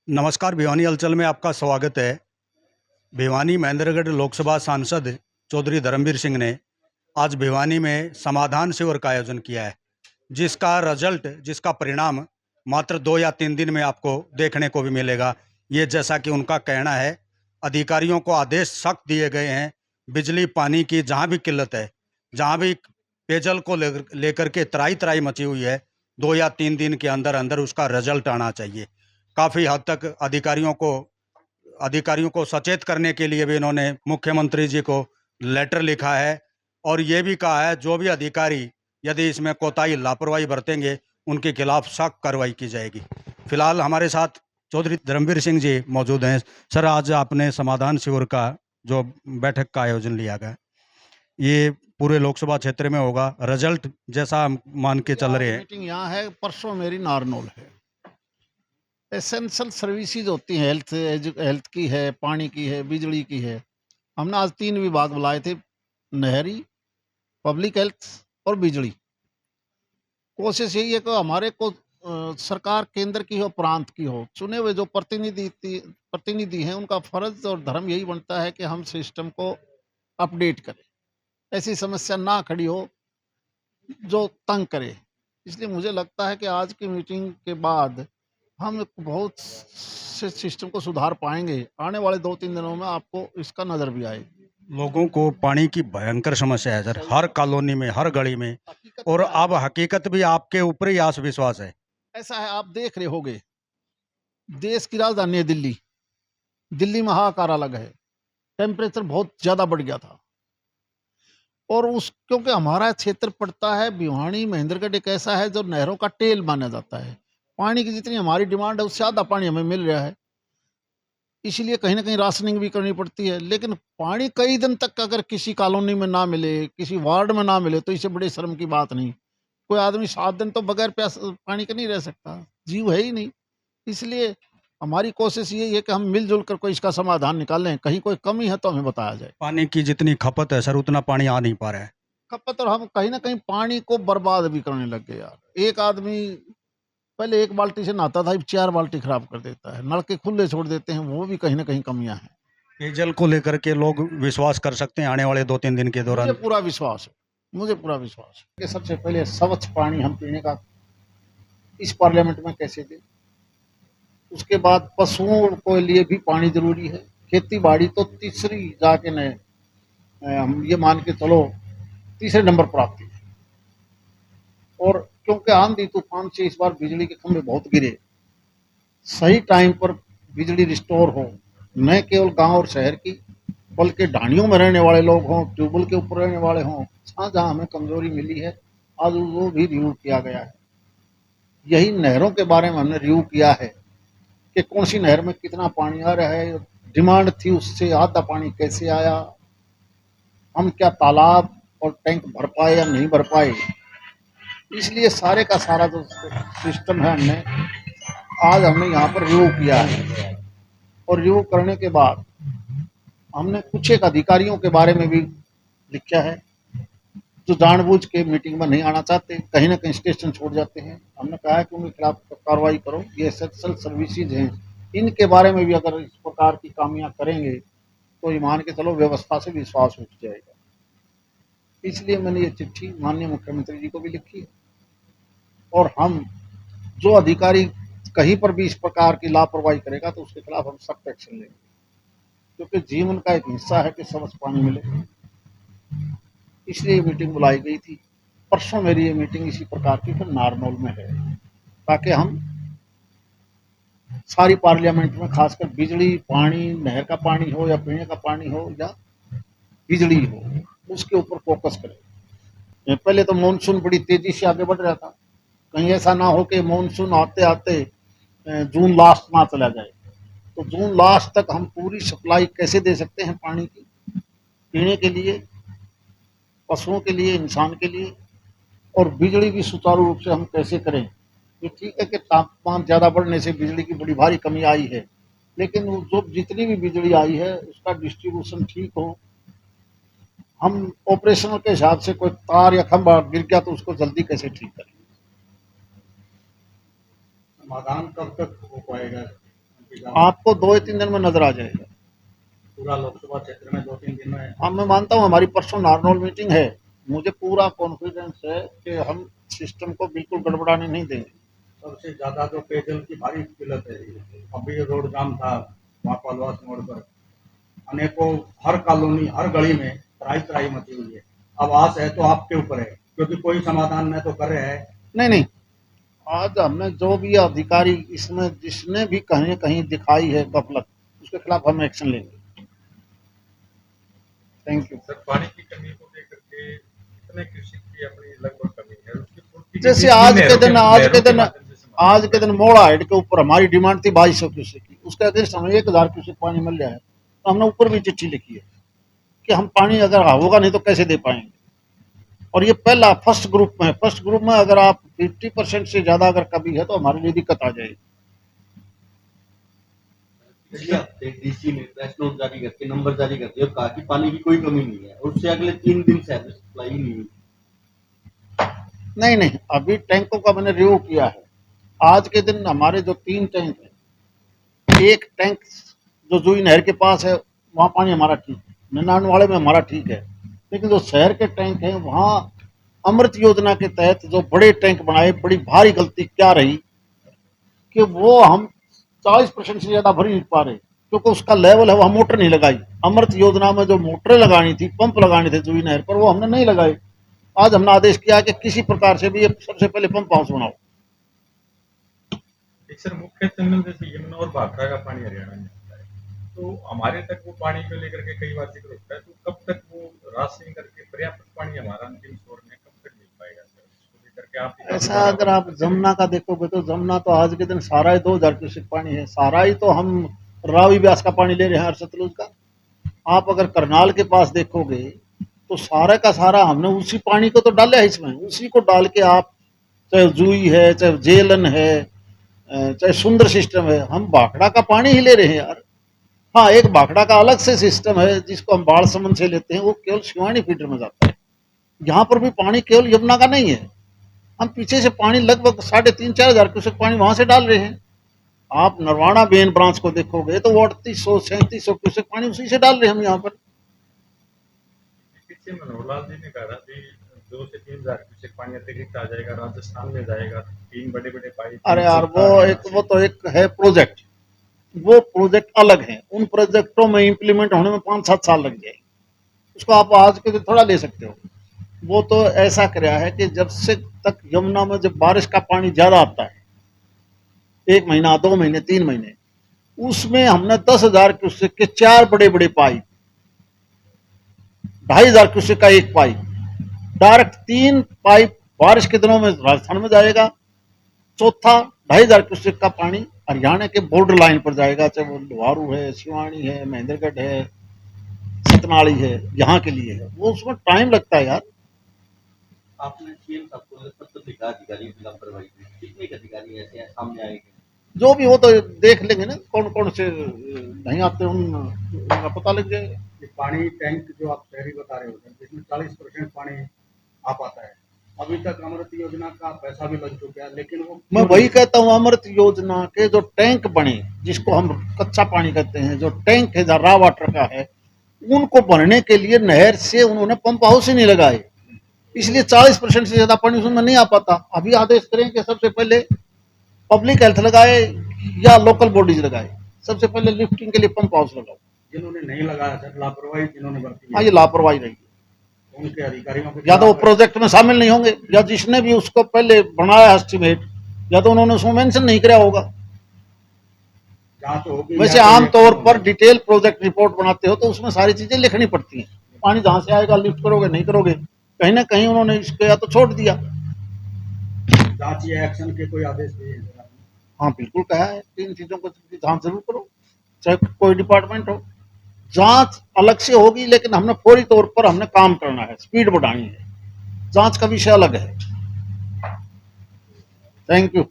नमस्कार। भिवानी हलचल में आपका स्वागत है। भिवानी महेंद्रगढ़ लोकसभा सांसद चौधरी धर्मवीर सिंह ने आज भिवानी में समाधान शिविर का आयोजन किया है, जिसका परिणाम मात्र 2 या 3 दिन में आपको देखने को भी मिलेगा। ये जैसा कि उनका कहना है, अधिकारियों को आदेश सख्त दिए गए हैं। बिजली पानी की जहाँ भी किल्लत है, जहाँ भी पेयजल को लेकर के त्राही त्राही मची हुई है, 2 या 3 दिन के अंदर अंदर उसका रिजल्ट आना चाहिए। काफ़ी हद तक अधिकारियों को सचेत करने के लिए भी इन्होंने मुख्यमंत्री जी को लेटर लिखा है और ये भी कहा है जो भी अधिकारी यदि इसमें कोताही लापरवाही बरतेंगे उनके खिलाफ सख्त कार्रवाई की जाएगी। फिलहाल हमारे साथ चौधरी धर्मवीर सिंह जी मौजूद हैं। सर, आज आपने समाधान शिविर का जो बैठक का आयोजन लिया गया, ये पूरे लोकसभा क्षेत्र में होगा, रिजल्ट जैसा मान के चल रहे हैं? मीटिंग यहाँ है, परसों मेरी नारनौल है। एसेंशियल सर्विसेज होती हैं, हेल्थ की है, पानी की है, बिजली की है। हमने आज 3 विभाग बुलाए थे, नहरी, पब्लिक हेल्थ और बिजली। कोशिश यही है कि हमारे को सरकार केंद्र की हो, प्रांत की हो, चुने हुए जो प्रतिनिधि हैं, उनका फर्ज और धर्म यही बनता है कि हम सिस्टम को अपडेट करें, ऐसी समस्या ना खड़ी हो जो तंग करे। इसलिए मुझे लगता है कि आज की मीटिंग के बाद हम बहुत से सिस्टम को सुधार पाएंगे। आने वाले 2-3 दिनों में आपको इसका नज़र भी आएगी। लोगों को पानी की भयंकर समस्या है सर, हर कॉलोनी में, हर गली में, और अब हकीकत भी आपके ऊपर ही आस विश्वास है। ऐसा है, आप देख रहे होगे, देश की राजधानी है दिल्ली। दिल्ली में हाहाकार अलग है, टेम्परेचर बहुत ज़्यादा बढ़ गया था। और उस क्योंकि हमारा क्षेत्र पड़ता है, भिवानी महेंद्रगढ़ एक ऐसा है जो नहरों का टेल माना जाता है। पानी की जितनी हमारी डिमांड है उससे ज़्यादा पानी हमें मिल रहा है, इसलिए कहीं ना कहीं राशनिंग भी करनी पड़ती है। लेकिन पानी कई दिन तक अगर किसी कॉलोनी में ना मिले, किसी वार्ड में ना मिले, तो इससे बड़ी शर्म की बात नहीं। कोई आदमी 7 दिन तो बगैर प्यास पानी का नहीं रह सकता, जीव है ही नहीं। इसलिए हमारी कोशिश यही है कि हम मिलजुल कर कोई इसका समाधान निकालें। कहीं कोई कमी है तो हमें बताया जाए। पानी की जितनी खपत है सर, उतना पानी आ नहीं पा रहा है। खपत, और हम कहीं ना कहीं पानी को बर्बाद भी करने लग गए यार। एक आदमी पहले 1 बाल्टी से नहाता था, अब 4 बाल्टी खराब कर देता है, नल के खुले छोड़ देते हैं। वो भी कहीं ना कहीं कमियां हैं। पेयजल को लेकर के लोग विश्वास कर सकते हैं आने वाले 2-3 दिन के मुझे दौरान? पूरा विश्वास है, मुझे पूरा विश्वास है कि सबसे पहले स्वच्छ पानी हम पीने का इस पार्लियामेंट में कैसे दें। उसके बाद पशुओं के लिए भी पानी जरूरी है। खेती बाड़ी तो तीसरी जाके न, हम ये मान के चलो तीसरे नंबर पर आती है। और क्योंकि आंधी तूफान से इस बार बिजली के खंभे बहुत गिरे, सही टाइम पर बिजली रिस्टोर हो, न केवल गांव और शहर की, बल्कि ढाणियों में रहने वाले लोग हों, ट्यूबवेल के ऊपर रहने वाले हों, जहाँ जहाँ हमें कमजोरी मिली है आज वो भी रिव्यू किया गया है। यही नहरों के बारे में हमने रिव्यू किया है कि कौन सी नहर में कितना पानी आ रहा है, डिमांड थी उससे आधा पानी कैसे आया, हम क्या तालाब और टैंक भर पाए या नहीं भर पाए। इसलिए सारे का सारा जो सिस्टम है हमने यहाँ पर रिव्यू किया है। और रिव्यू करने के बाद हमने कुछ एक अधिकारियों के बारे में भी लिखा है जो जानबूझ के मीटिंग में नहीं आना चाहते, कहीं ना कहीं स्टेशन छोड़ जाते हैं। हमने कहा है कि उनके खिलाफ कार्रवाई करो। ये एसेंशियल सर्विसेज हैं, इनके बारे में भी अगर इस प्रकार की कामियां करेंगे तो ये मान के चलो व्यवस्था से विश्वास उठ जाएगा। इसलिए मैंने ये चिट्ठी माननीय मुख्यमंत्री जी को भी लिखी है। और हम जो अधिकारी कहीं पर भी इस प्रकार की लापरवाही करेगा तो उसके खिलाफ हम सख्त एक्शन लेंगे, क्योंकि जीवन का एक हिस्सा है कि स्वच्छ पानी मिले। इसलिए ये मीटिंग बुलाई गई थी। परसों मेरी ये मीटिंग इसी प्रकार की फिर नारनौल में है, ताकि हम सारी पार्लियामेंट में खासकर बिजली, पानी, नहर का पानी हो या पीने का पानी हो या बिजली हो, उसके ऊपर फोकस करें। पहले तो मानसून बड़ी तेजी से आगे बढ़ रहा था, कहीं ऐसा ना हो कि मानसून आते आते जून लास्ट ना चला जाए। तो जून लास्ट तक हम पूरी सप्लाई कैसे दे सकते हैं पानी की, पीने के लिए, पशुओं के लिए, इंसान के लिए, और बिजली भी सुचारू रूप से हम कैसे करें। ये ठीक है कि तापमान ज़्यादा बढ़ने से बिजली की बड़ी भारी कमी आई है, लेकिन जो जितनी भी बिजली आई है उसका डिस्ट्रीब्यूशन ठीक हो। हम ऑपरेशनल के हिसाब से कोई तार या खंभा गिर गया तो उसको जल्दी कैसे ठीक करें। समाधान कब तक हो पाएगा? आपको 2 या 3 दिन में नजर आ जाएगा। पूरा लोकसभा क्षेत्र में 2-3 दिन में। हाँ, मैं मानता हूँ हमारी परसों नारनौल मीटिंग है, मुझे पूरा कॉन्फिडेंस है कि हम सिस्टम को बिल्कुल गड़बड़ाने नहीं देंगे। सबसे ज्यादा जो पेयजल की भारी किल्लत है, अभी ये रोड जाम था वहाँ पालवास मोड़ पर, अनेकों हर कॉलोनी हर गली में त्राही त्राही मची हुई है। अब आस है तो आपके ऊपर है, क्योंकि कोई समाधान न तो कर रहे हैं। नहीं नहीं, आज हमने जो भी अधिकारी इसमें जिसने भी कहीं कहीं दिखाई है गफलत, उसके खिलाफ हम एक्शन लेंगे। Thank you. सर, पानी की कमी को लेकर के कितने कृषि की अपनी लगभग कमी है, उसकी पूर्ति जैसे कितनी आज के नहरों दिन माध्यम से समाप्त आज के दिन मोड़ा हेड के ऊपर हमारी डिमांड थी 2200 क्यूसेक की, उसके अगेंस्ट हमें 1000 क्यूसेक पानी मिल जाए, तो हमने ऊपर भी चिट्ठी लिखी है कि हम पानी अगर होगा नहीं तो कैसे दे पाएंगे। और ये पहला फर्स्ट ग्रुप में है, फर्स्ट ग्रुप में अगर आप 50% से ज्यादा अगर कमी है तो हमारे लिए दिक्कत आ जाएगी। पिछले हफ्ते डीसी ने प्रेस नोट जारी करके नंबर जारी करते और कहा कि पानी की कोई कमी नहीं है, और उससे अगले 3 दिन से सप्लाई नहीं हुई। नहीं, अभी टैंकों का मैंने रिव्यू किया है। आज के दिन हमारे जो 3 टैंक है, एक टैंक जो जुई नहर के पास है वहाँ पानी हमारा ठीक है, निन्यानवाड़े में हमारा ठीक है, लेकिन जो शहर के टैंक हैं वहाँ अमृत योजना के तहत जो बड़े टैंक बनाए, बड़ी भारी गलती क्या रही कि वो हम 40% से ज्यादा भर नहीं पा रहे, क्योंकि उसका लेवल है, वहाँ मोटर नहीं लगाई। अमृत योजना में जो मोटरें लगानी थी, पंप लगाने थे जुई नहर पर, वो हमने नहीं लगाए। आज हमने आदेश किया कि किसी प्रकार से भी सबसे पहले पंप हाउस बनाओ। एक सर, मुख्य चैनल जैसे यमुना और भाखड़ा का पानी हरियाणा में आता है, तो हमारे तक वो पानी को लेकर के कई बार जिक्र होता है, तो कब तक वो राशनिंग करके पर्याप्त पानी हमारा अंतिम छोर में कब तक मिल पाएगा सर, उसको लेकर के आप ऐसा अगर आप जमुना का देखोगे तो जमुना तो आज के दिन सारा ही 2000 क्यूसेक पानी है, सारा ही तो हम रावी ब्यास का पानी ले रहे हैं और सतलुज का। आप अगर करनाल के पास देखोगे तो सारा का सारा हमने उसी पानी को तो डाला है इसमें, उसी को डाल के आप चाहे जुई है, चाहे जेलन है, चाहे सुंदर सिस्टम है, हम भाखड़ा का पानी ही ले रहे हैं यार। हाँ, एक भाखड़ा का अलग से सिस्टम है जिसको हम बाढ़ समन से लेते हैं, वो केवल शिवानी फीडर में जाता है। यहाँ पर भी पानी केवल यमुना का नहीं है, हम पीछे से पानी लगभग 3500-4 हजार क्यूसेक पानी वहां से डाल रहे हैं। आप नरवाना बेन ब्रांच को देखोगे तो वो 3800-3700 क्यूसेक पानी उसी से डाल रहे हैं हम यहाँ पर। पीछे मनोहर लाल जी ने कहा था कि 2 से 3 हजार क्यूसेक पानी अतिरिक्त आ जाएगा, राजस्थान में जाएगा, 3 बड़े बड़े पाइप। अरे यार, वो तो एक है प्रोजेक्ट, वो प्रोजेक्ट अलग है, उन प्रोजेक्टों में इंप्लीमेंट होने में 5-7 साल लग जाएंगे, उसको आप आज के दिन थोड़ा ले सकते हो। वो तो ऐसा कराया है कि जब से तक यमुना में जब बारिश का पानी ज्यादा आता है, 1 महीना, 2 महीने, 3 महीने, उसमें हमने 10,000 क्यूसेक के 4 बड़े बड़े पाइप, 2,500 क्यूसेक का एक पाइप, डायरेक्ट 3 पाइप बारिश के दिनों में राजस्थान में जाएगा, चौथा 2,500 क्यूसेक का पानी हरियाणा के बॉर्डर लाइन पर जाएगा, चाहे वो लोहारू है, सिवानी है, महेंद्रगढ़ है, सतनाली है, यहाँ के लिए है। वो उसमें टाइम लगता है यार। आपने सीएम साहब को पत्र लिखा अधिकारियों की लापरवाही में, कितने अधिकारी ऐसे हैं सामने आएंगे? जो भी हो तो देख लेंगे ना, कौन कौन से नहीं आते उनका पता लग जाएगा। ये पानी टैंक जो आप शहरी बता रहे होते हैं, जिसमें 40% पानी आ पाता है, अभी तक अमृत योजना का पैसा भी लग चुका है, लेकिन वो मैं वही कहता हूँ, अमृत योजना के जो टैंक बने, जिसको हम कच्चा पानी कहते हैं, जो टैंक है रा वाटर का है, उनको बनने के लिए नहर से उन्होंने पंप हाउस ही नहीं लगाए, इसलिए 40% से ज्यादा पानी उसमें नहीं आ पाता। अभी आदेश करें कि सबसे पहले पब्लिक हेल्थ लगाए या लोकल बॉडीज लगाए, सबसे पहले लिफ्टिंग के लिए पंप हाउस लगाओ। जिन्होंने नहीं लगाया सर, लापरवाही जिन्होंने बरती हाँ, है, ये लापरवाही रही, उनके अधिकारियों के या तो वो खिलाफ प्रोजेक्ट में शामिल नहीं होंगे, या जिसने भी उसको पहले बनाया एस्टिमेट, या तो उन्होंने उसमें मेंशन नहीं किया होगा। जांच होगी। वैसे आमतौर पर डिटेल प्रोजेक्ट रिपोर्ट बनाते हो तो उसमें सारी चीजें लिखनी पड़ती हैं, पानी जहां से आएगा लिफ्ट करोगे नहीं करोगे, कहीं ना कहीं उन्होंने इसको या तो छोड़ दिया। जांच या एक्शन के कोई आदेश दिए हैं सर? हाँ बिल्कुल कहा है, 3 चीजों को जांच जरूर करो, चाहे कोई डिपार्टमेंट हो। जांच अलग से होगी, लेकिन हमने फौरी तौर पर हमने काम करना है, स्पीड बढ़ानी है, जांच का विषय अलग है। Thank you.